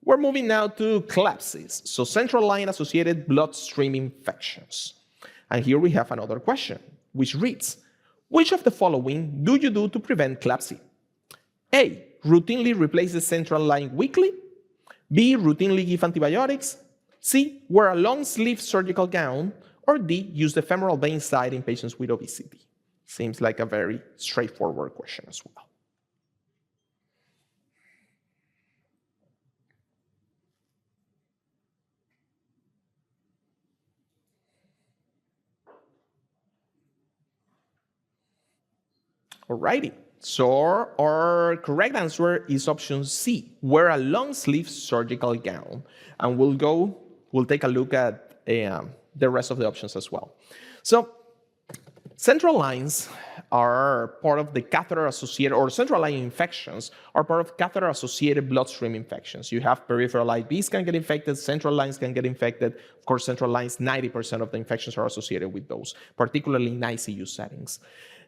We're moving now to CLABSIs, so central line-associated bloodstream infections. And here we have another question, which reads, which of the following do you do to prevent CLABSI? A, routinely replace the central line weekly. B, routinely give antibiotics. C, wear a long-sleeve surgical gown. Or D, use the femoral vein site in patients with obesity. Seems like a very straightforward question as well. Alrighty, so our correct answer is option C, wear a long sleeve surgical gown. And we'll take a look at the rest of the options as well. So central lines are part of the catheter-associated, or central line infections are part of catheter-associated bloodstream infections. You have peripheral IVs can get infected, central lines can get infected. Of course, central lines, 90% of the infections are associated with those, particularly in ICU settings.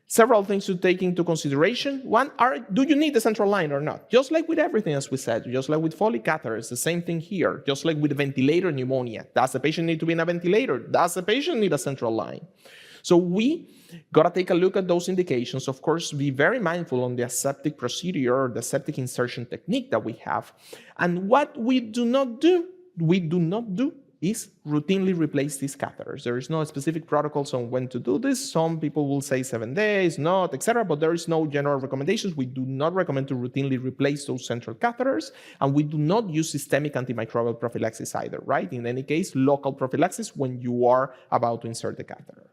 Several things to take into consideration. One, do you need the central line or not? Just like with everything, as we said, just like with Foley catheters, the same thing here. Just like with ventilator pneumonia. Does the patient need to be in a ventilator? Does the patient need a central line? So we got to take a look at those indications. Of course, be very mindful on the aseptic procedure or the aseptic insertion technique that we have. And what we do not do is routinely replace these catheters. There is no specific protocols on when to do this. Some people will say 7 days, not, etc., but there is no general recommendations. We do not recommend to routinely replace those central catheters, and we do not use systemic antimicrobial prophylaxis either, right? In any case, local prophylaxis when you are about to insert the catheter.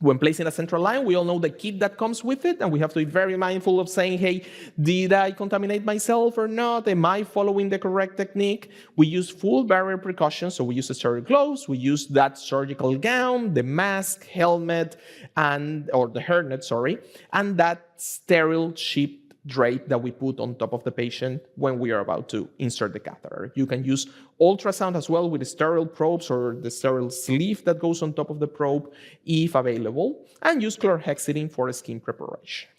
When placing a central line, we all know the kit that comes with it, and we have to be very mindful of saying, hey, did I contaminate myself or not? Am I following the correct technique? We use full barrier precautions, so we use the sterile gloves, we use that surgical gown, the mask, helmet, or the hairnet, sorry, and that sterile sheet drape that we put on top of the patient when we are about to insert the catheter. You can use ultrasound as well with the sterile probes or the sterile sleeve that goes on top of the probe if available, and use chlorhexidine for skin preparation.